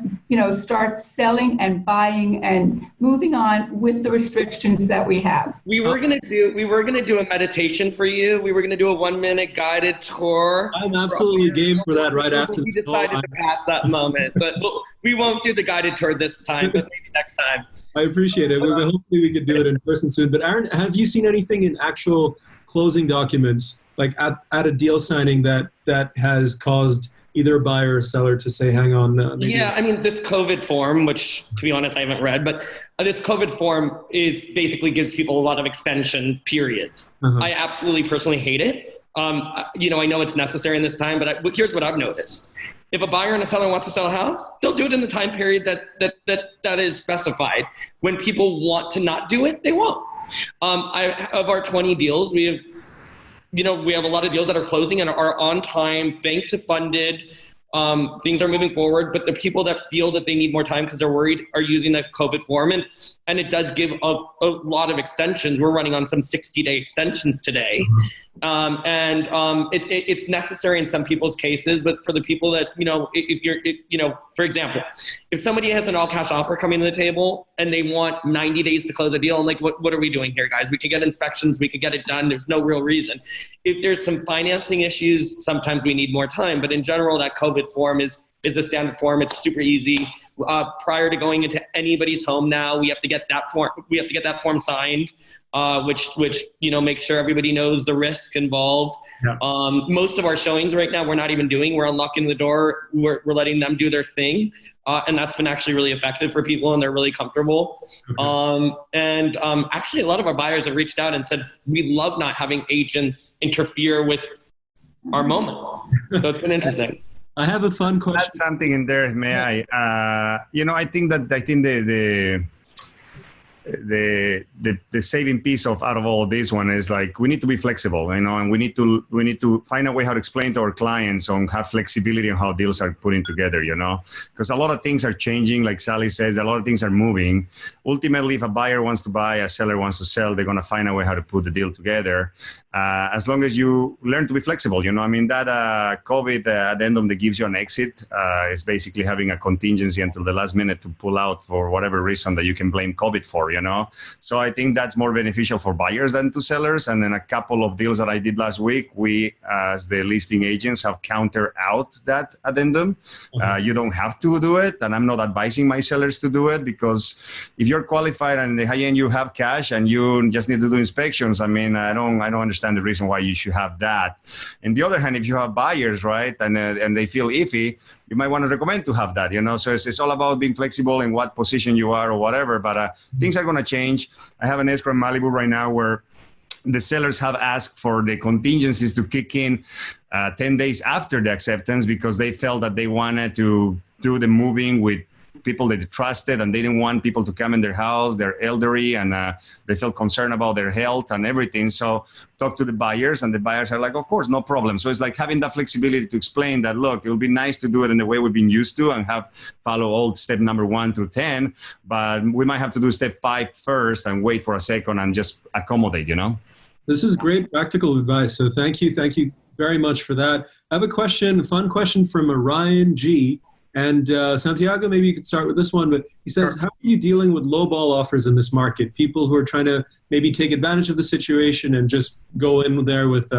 start selling and buying and moving on with the restrictions that we have. We were gonna do a meditation for you. We were gonna do a 1-minute guided tour. I'm absolutely game for that right after this. We decided to pass that moment, but we won't do the guided tour this time, but maybe next time. I appreciate it. Hopefully we could do it in person soon. But Aaron, have you seen anything in actual closing documents, like at a deal signing that has caused either a buyer or a seller to say, hang on. Yeah, I mean, this COVID form, which to be honest, I haven't read, but this COVID form basically gives people a lot of extension periods. I absolutely personally hate it. I know it's necessary in this time, but here's what I've noticed. If a buyer and a seller wants to sell a house, they'll do it in the time period that is specified. When people want to not do it, they won't. Of our 20 deals, we have a lot of deals that are closing and are on time. Banks have funded. Things are moving forward, but the people that feel that they need more time because they're worried are using the COVID form, and it does give a lot of extensions. We're running on some 60-day extensions today, it's necessary in some people's cases. But for the people that for example, if somebody has an all-cash offer coming to the table and they want 90 days to close a deal, I'm like, what are we doing here, guys? We could get inspections, we could get it done. There's no real reason. If there's some financing issues, sometimes we need more time. But in general, that COVID form is a standard form. It's super easy. Prior to going into anybody's home now, we have to get that form. We have to get that form signed, which makes sure everybody knows the risk involved. Yeah. Most of our showings right now, we're not even doing. We're unlocking the door. We're letting them do their thing, and that's been actually really effective for people, and they're really comfortable. Actually, a lot of our buyers have reached out and said, we love not having agents interfere with our moment. So it's been interesting. I have a fun question. Add something in there, may I? I think the saving piece out of all this one is like, we need to be flexible, and we need to find a way how to explain to our clients on how flexibility and how deals are putting together, because a lot of things are changing. Like Sally says, a lot of things are moving. Ultimately, if a buyer wants to buy, a seller wants to sell, they're going to find a way how to put the deal together. As long as you learn to be flexible, that COVID addendum that gives you an exit is basically having a contingency until the last minute to pull out for whatever reason that you can blame COVID for, So I think that's more beneficial for buyers than to sellers. And then a couple of deals that I did last week, we, as the listing agents, have counter out that addendum. You don't have to do it. And I'm not advising my sellers to do it, because if you're qualified and in the high end you have cash and you just need to do inspections, I don't understand the reason why you should have that. On the other hand, if you have buyers, right, and they feel iffy, you might want to recommend to have that, So it's all about being flexible in what position you are or whatever. But things are going to change. I have an escrow in Malibu right now where the sellers have asked for the contingencies to kick in 10 days after the acceptance, because they felt that they wanted to do the moving with people they trusted, and they didn't want people to come in their house. They're elderly, and they felt concerned about their health and everything. So talk to the buyers, and the buyers are like, of course, no problem. So it's like having that flexibility to explain that, look, it would be nice to do it in the way we've been used to and follow all step number 1 through 10, but we might have to do step 5 first and wait for a second and just accommodate, This is great practical advice. So thank you very much for that. I have a fun question from Ryan G. And Santiago, maybe you could start with this one, but he says, Sure. How are you dealing with lowball offers in this market? People who are trying to maybe take advantage of the situation and just go in there with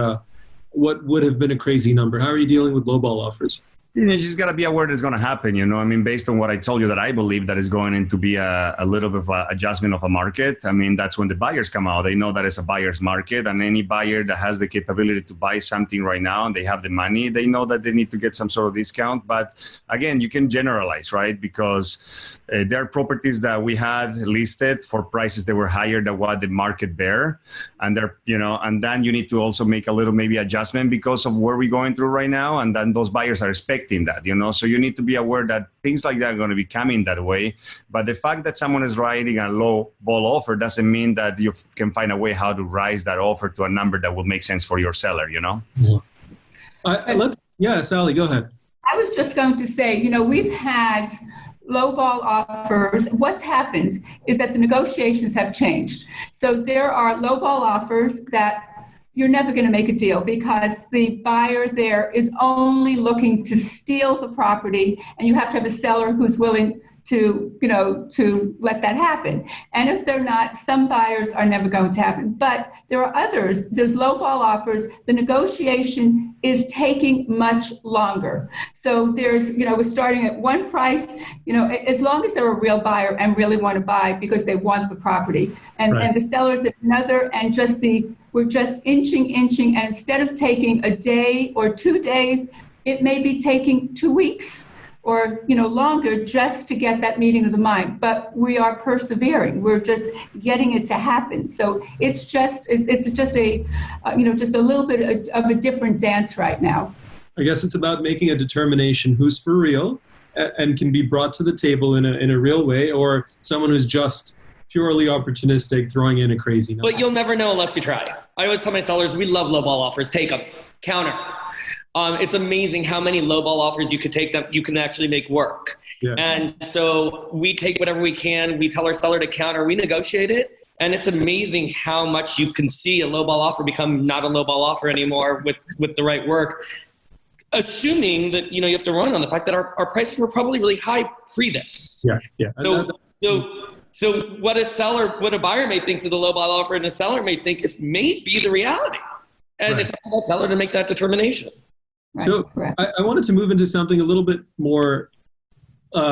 what would have been a crazy number. How are you dealing with lowball offers? You just got to be aware that it's going to happen, based on what I told you, that I believe that is going to be a little bit of an adjustment of a market. That's when the buyers come out. They know that it's a buyer's market, and any buyer that has the capability to buy something right now and they have the money, they know that they need to get some sort of discount. But again, you can generalize, right? Because there are properties that we had listed for prices that were higher than what the market bear. And and then you need to also make a little maybe adjustment because of where we're going through right now. And then those buyers are expecting that, so you need to be aware that things like that are going to be coming that way. But the fact that someone is writing a low ball offer doesn't mean that you can find a way how to rise that offer to a number that will make sense for your seller, Yeah. Sally, go ahead. I was just going to say, we've had lowball offers. What's happened is that the negotiations have changed. So there are lowball offers that you're never going to make a deal because the buyer there is only looking to steal the property, and you have to have a seller who's willing to let that happen. And if they're not, some buyers are never going to happen. But there are others, there's lowball offers. The negotiation is taking much longer. So there's, we're starting at one price, as long as they're a real buyer and really want to buy because they want the property. And the sellers at another, and we're just inching. And instead of taking a day or 2 days, it may be taking 2 weeks or longer just to get that meeting of the mind, but we are persevering. We're just getting it to happen. So it's just a just a little bit of a different dance right now. I guess it's about making a determination who's for real and can be brought to the table in a real way, or someone who's just purely opportunistic, throwing in a crazy number. But you'll never know unless you try. I always tell my sellers, we love lowball offers. Take them. Counter. It's amazing how many lowball offers you could take that you can actually make work. Yeah. And so we take whatever we can. We tell our seller to counter. We negotiate it. And it's amazing how much you can see a lowball offer become not a lowball offer anymore with the right work. Assuming that, you have to run on the fact that our prices were probably really high pre this. Yeah. So what a buyer may think is the lowball offer and a seller may think it may be the reality. And it's up to that seller to make that determination. Right, so I wanted to move into something a little bit more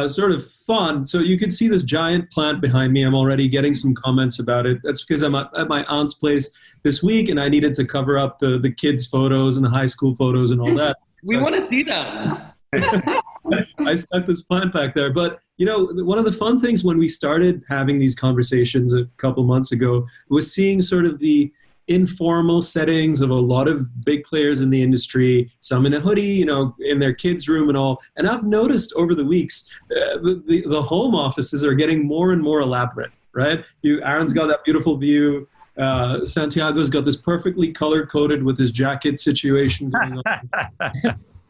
sort of fun. So you can see this giant plant behind me. I'm already getting some comments about it. That's because I'm at my aunt's place this week and I needed to cover up the kids' photos and the high school photos and all that. We want to see them. I stuck this plant back there. But, one of the fun things when we started having these conversations a couple months ago was seeing sort of the informal settings of a lot of big players in the industry, some in a hoodie, in their kids' room and all. And I've noticed over the weeks, the home offices are getting more and more elaborate, right? Aaron's got that beautiful view. Santiago's got this perfectly color-coded with his jacket situation going on.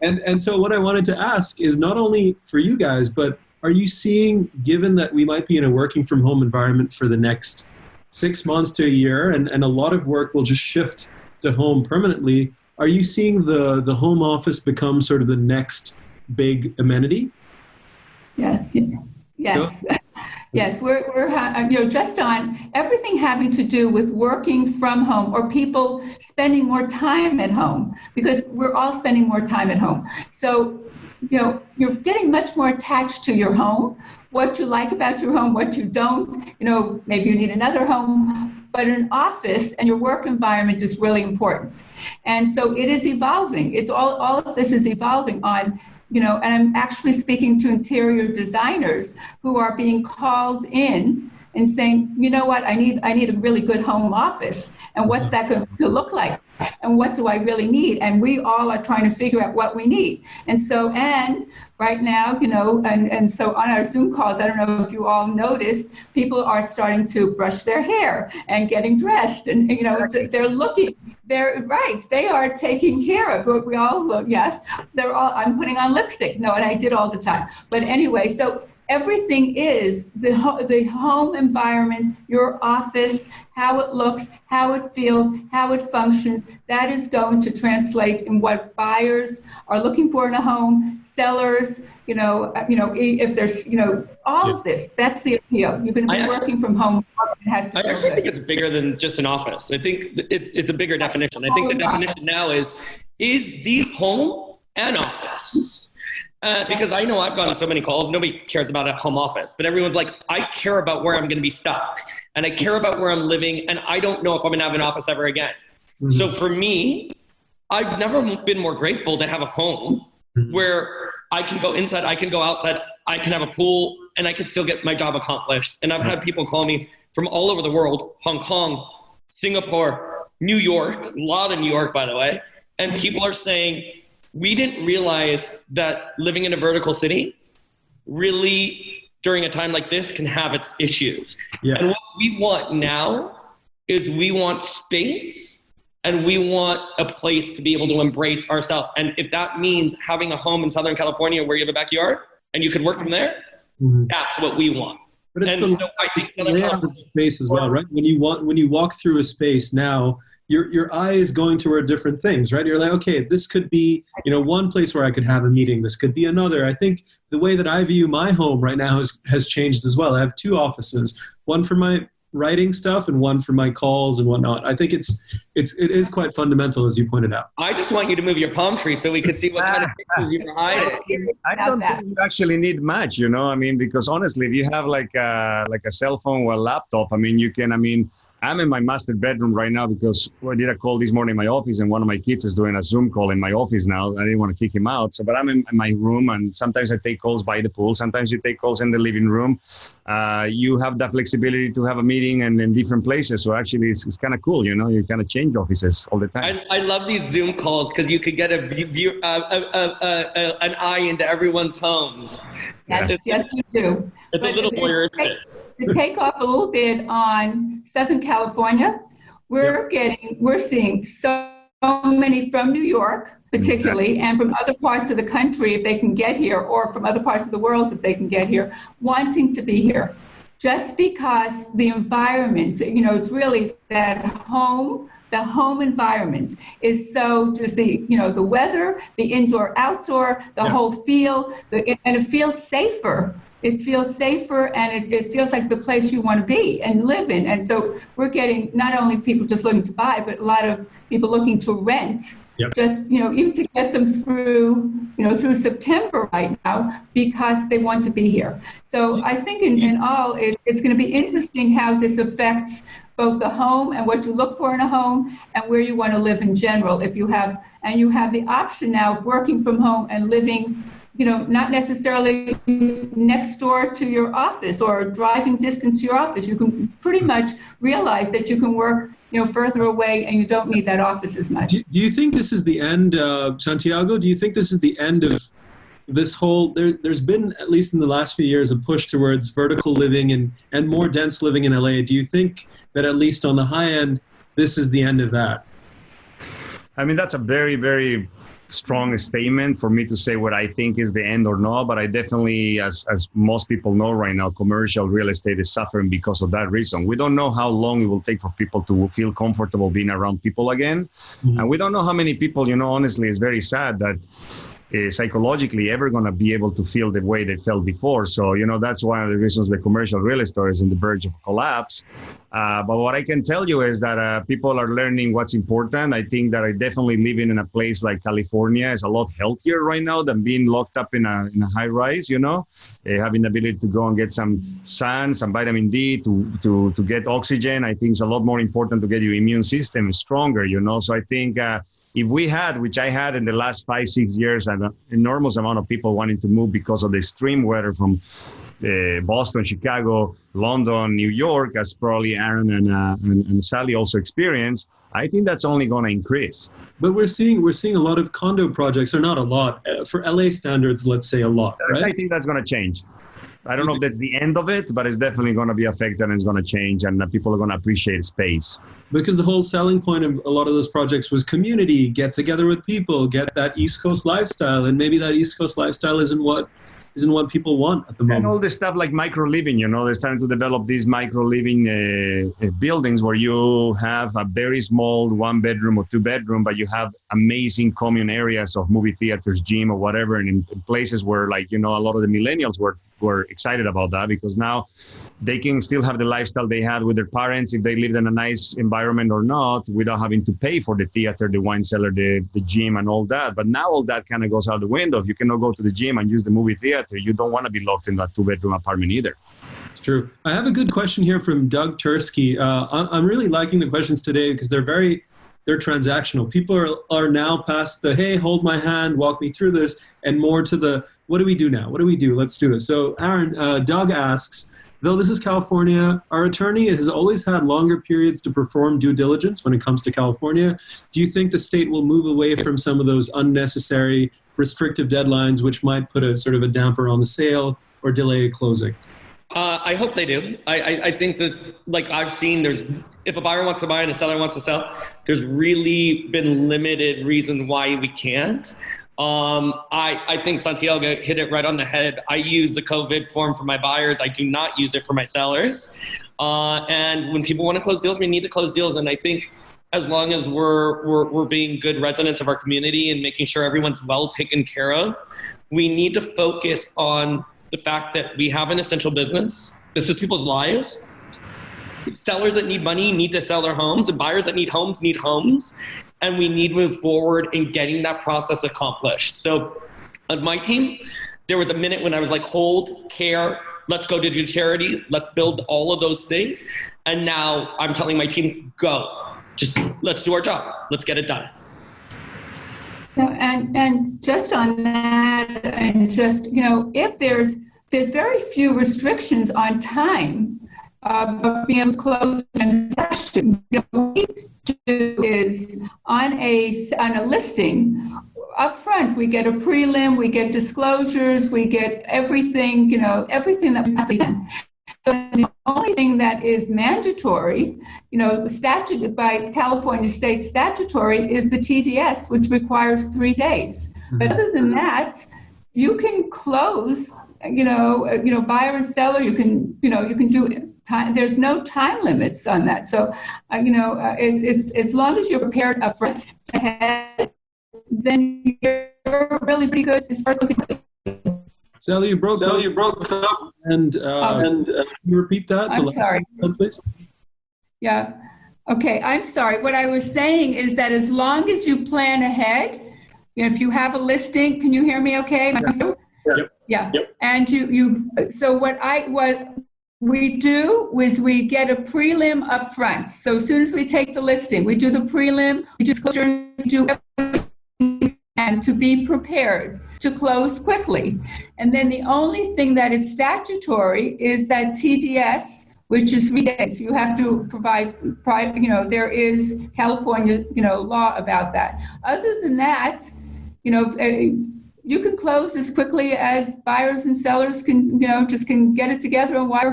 And so what I wanted to ask is not only for you guys, but are you seeing, given that we might be in a working from home environment for the next 6 months to a year, and a lot of work will just shift to home permanently, are you seeing the home office become sort of the next big amenity? Yeah. Yes. No? Yes, we're just on everything having to do with working from home or people spending more time at home, because we're all spending more time at home. So, you're getting much more attached to your home, what you like about your home, what you don't. Maybe you need another home, but an office and your work environment is really important. And so it is evolving. It's all of this is evolving on, and I'm actually speaking to interior designers who are being called in and saying, you know what, I need a really good home office. And what's that going to look like? And what do I really need? And we all are trying to figure out what we need. And right now, and so on our Zoom calls, I don't know if you all noticed, people are starting to brush their hair and getting dressed. And, they're looking. They're right. They are taking care of what we all look. Yes, I'm putting on lipstick. No, and I did all the time. But anyway, so everything is the home environment, your office, how it looks, how it feels, how it functions. That is going to translate in what buyers are looking for in a home, sellers. If there's all of this. That's the appeal. You're going to be working from home. I actually think it's bigger than just an office. I think it's a bigger definition. I think the definition now is the home an office? Because I know I've gotten so many calls, nobody cares about a home office, but everyone's like, I care about where I'm going to be stuck and I care about where I'm living and I don't know if I'm going to have an office ever again. Mm-hmm. So for me, I've never been more grateful to have a home where I can go inside, I can go outside, I can have a pool and I can still get my job accomplished. And I've had people call me from all over the world, Hong Kong, Singapore, New York, a lot of New York, by the way. And people are saying, we didn't realize that living in a vertical city really, during a time like this, can have its issues. Yeah. And what we want now is we want space and we want a place to be able to embrace ourselves. And if that means having a home in Southern California where you have a backyard and you can work from there, that's what we want. But it's the layout of the space as well, right? When you walk through a space now, your eye is going toward different things, right? You're like, okay, this could be, one place where I could have a meeting. This could be another. I think the way that I view my home right now has changed as well. I have two offices, one for my writing stuff and one for my calls and whatnot. I think it is quite fundamental, as you pointed out. I just want you to move your palm tree so we could see what kind of pictures you were hiding. I don't think you actually need much, because honestly, if you have like a cell phone or a laptop, you can, I'm in my master bedroom right now because I did a call this morning in my office, and one of my kids is doing a Zoom call in my office now. I didn't want to kick him out. But I'm in my room, and sometimes I take calls by the pool. Sometimes you take calls in the living room. You have the flexibility to have a meeting and in different places. So actually, it's kind of cool. You kind of change offices all the time. I love these Zoom calls because you could get an eye into everyone's homes. Yes, you do. It's a little voyeuristic. To take off a little bit on Southern California, we're seeing so many from New York, particularly, and from other parts of the country if they can get here, or from other parts of the world if they can get here, wanting to be here. Just because the environment, it's really that the home environment is so just the weather, the indoor, outdoor, the whole feel, and it feels safer. It feels safer, and it feels like the place you want to be and live in. And so we're getting not only people just looking to buy, but a lot of people looking to rent. Yep. Just even to get them through September right now, because they want to be here. So I think in all, it's going to be interesting how this affects both the home and what you look for in a home and where you want to live in general. If you have the option now of working from home and living, not necessarily next door to your office or driving distance to your office. You can pretty much realize that you can work, further away, and you don't need that office as much. Do you think this is the end, Santiago? Do you think this is the end of this whole, there's been, at least in the last few years, a push towards vertical living and more dense living in LA. Do you think that at least on the high end, this is the end of that? I mean, that's a very, very strong statement for me to say what I think is the end or not, but I definitely, as most people know right now, commercial real estate is suffering because of that reason. We don't know how long it will take for people to feel comfortable being around people again. Mm-hmm. And we don't know how many people, honestly, it's very sad that psychologically ever going to be able to feel the way they felt before. So, that's one of the reasons the commercial real estate is on the verge of collapse. But what I can tell you is that people are learning what's important. I think that definitely living in a place like California is a lot healthier right now than being locked up in a high rise, having the ability to go and get some sun, some vitamin D to get oxygen. I think it's a lot more important to get your immune system stronger, So I think if we had, which I had in the last 5-6 years, an enormous amount of people wanting to move because of the extreme weather from Boston, Chicago, London, New York, as probably Aaron and Sally also experienced, I think that's only going to increase. But we're seeing a lot of condo projects, or not a lot, for LA standards, let's say a lot, right? I think that's going to change. I don't know if that's the end of it, but it's definitely going to be affected and it's going to change, and people are going to appreciate space. Because the whole selling point of a lot of those projects was community, get together with people, get that East Coast lifestyle, and maybe that East Coast lifestyle isn't what people want at the moment. And all this stuff like micro living, they're starting to develop these micro living buildings where you have a very small 1-bedroom or 2-bedroom, but you have amazing commune areas of movie theaters, gym, or whatever, and in places where a lot of the millennials were excited about that, because now they can still have the lifestyle they had with their parents if they lived in a nice environment or not, without having to pay for the theater, the wine cellar, the gym, and all that. But now all that kind of goes out the window. If you cannot go to the gym and use the movie theater, you don't want to be locked in that 2-bedroom apartment either. It's true. I have a good question here from Doug Tursky. I'm really liking the questions today because they're transactional. People are now past the, hey, hold my hand, walk me through this, and more to the, what do we do now? What do we do? Let's do this. So Aaron, Doug asks, though this is California, our attorney has always had longer periods to perform due diligence when it comes to California. Do you think the state will move away from some of those unnecessary restrictive deadlines, which might put a sort of a damper on the sale or delay closing? I hope they do. I think that, like I've seen, if a buyer wants to buy and a seller wants to sell, there's really been limited reason why we can't. I think Santiago hit it right on the head. I use the COVID form for my buyers. I do not use it for my sellers. And when people want to close deals, we need to close deals. And I think as long as we're being good residents of our community and making sure everyone's well taken care of, we need to focus on the fact that we have an essential business. This is people's lives. Sellers that need money need to sell their homes, and buyers that need homes. And we need to move forward in getting that process accomplished. So on my team, there was a minute when I was like, hold, care, let's go to do charity, let's build all of those things. And now I'm telling my team, go, just let's do our job, let's get it done. And just on that, and just, if there's very few restrictions on time of being able to close a transaction. What we do is on a listing, up front, we get a prelim, we get disclosures, we get everything, everything that we possibly can. So the only thing that is mandatory, statute by California state statutory, is the TDS, which requires 3 days. Mm-hmm. But other than that, you can close, buyer and seller. You can do time. There's no time limits on that. So, it's as long as you're prepared up front ahead, then you're really pretty good as far as closing. Sally, you broke up. And can you repeat that? I'm sorry. Please. Yeah. Okay. I'm sorry. What I was saying is that as long as you plan ahead, if you have a listing, can you hear me okay? Yep. Yeah. Yep. And so what we do is we get a prelim up front. So as soon as we take the listing, we do the prelim, we do disclosure, we do everything, and to be prepared to close quickly. And then the only thing that is statutory is that TDS, which is 3 days. You have to provide, there is California, law about that. Other than that, you can close as quickly as buyers and sellers can get it together and wire.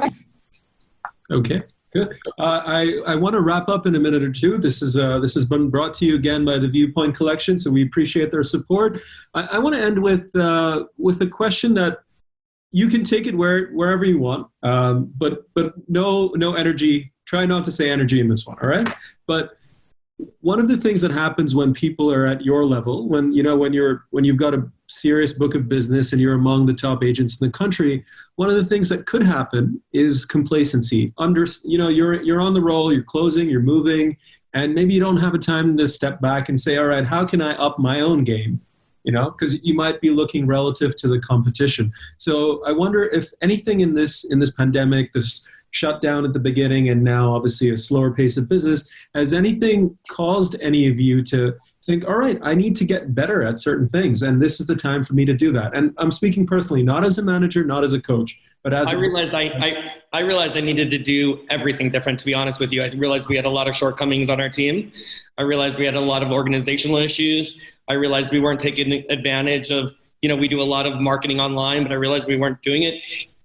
Okay. Good. I want to wrap up in a minute or two. This has been brought to you again by the Viewpoint Collection, so we appreciate their support. I want to end with a question that you can take it wherever you want, but no energy. Try not to say energy in this one. All right. But one of the things that happens when people are at your level, when you've got a serious book of business and you're among the top agents in the country, one of the things that could happen is complacency. You're on the roll, you're closing, you're moving, and maybe you don't have a time to step back and say, all right, how can I up my own game? Because you might be looking relative to the competition. So I wonder if anything in this pandemic, this shut down at the beginning and now obviously a slower pace of business, has anything caused any of you to think, all right, I need to get better at certain things, and this is the time for me to do that? And I'm speaking personally, not as a manager, not as a coach, but as I realized I needed to do everything different, to be honest with you. I realized we had a lot of shortcomings on our team. I realized we had a lot of organizational issues. I realized we weren't taking advantage of, we do a lot of marketing online, but I realized we weren't doing it.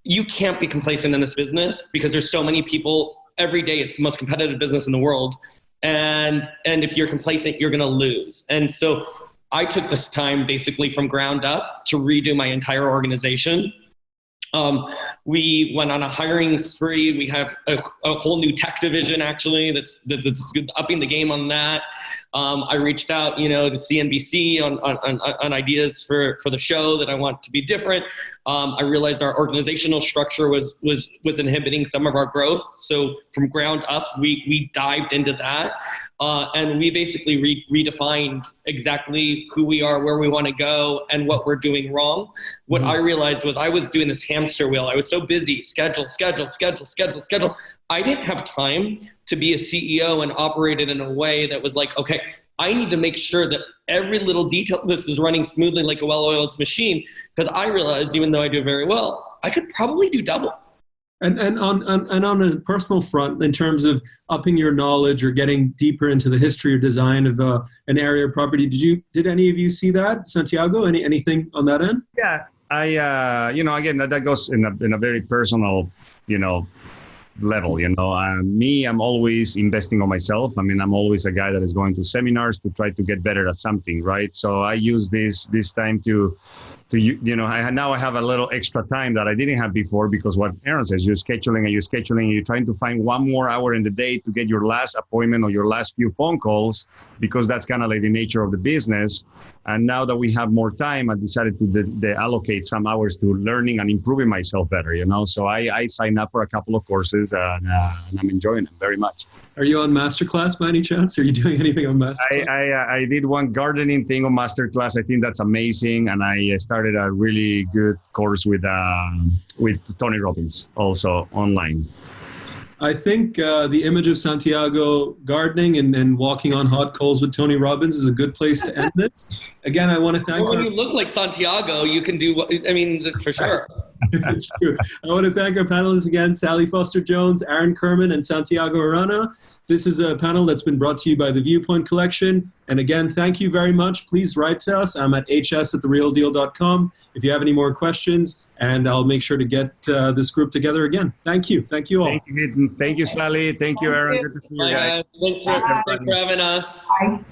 You can't be complacent in this business because there's so many people every day. It's the most competitive business in the world. And if you're complacent, you're going to lose. And so I took this time basically from ground up to redo my entire organization. We went on a hiring spree. We have a whole new tech division actually that's upping the game on that. I reached out, to CNBC on ideas for the show that I want to be different. I realized our organizational structure was inhibiting some of our growth. So from ground up, we dived into that. And we basically redefined exactly who we are, where we want to go, and what we're doing wrong. What I realized was I was doing this hamster wheel. I was so busy, schedule. I didn't have time to be a CEO and operate it in a way that was like, okay, I need to make sure that every little detail of this is running smoothly like a well-oiled machine, because I realized even though I do very well, I could probably do double. And on a personal front, in terms of upping your knowledge or getting deeper into the history or design of an area or property, did any of you see that, Santiago? Anything on that end? Yeah, I again that goes in a very personal level. I'm always investing on myself. I mean, I'm always a guy that is going to seminars to try to get better at something, right? So I use this time to I have a little extra time that I didn't have before, because what Aaron says, you're scheduling, you're trying to find 1 more hour in the day to get your last appointment or your last few phone calls, because that's kind of like the nature of the business. And now that we have more time, I decided to allocate some hours to learning and improving myself better, So I signed up for a couple of courses and I'm enjoying them very much. Are you on Masterclass by any chance? Are you doing anything on Masterclass? I did one gardening thing on Masterclass. I think that's amazing. And I started a really good course with Tony Robbins, also online. I think the image of Santiago gardening and walking on hot coals with Tony Robbins is a good place to end this. Again, I want to thank when you look like Santiago, you can do, for sure. It's true. I want to thank our panelists again, Sally Foster-Jones, Aaron Kirman, and Santiago Arana. This is a panel that's been brought to you by the Viewpoint Collection. And again, thank you very much. Please write to us. I'm at hs@therealdeal.com if you have any more questions, and I'll make sure to get this group together again. Thank you. Thank you all. Thank you, Sally. Thank you, Aaron. Good to see you guys. Thanks for having us. Bye.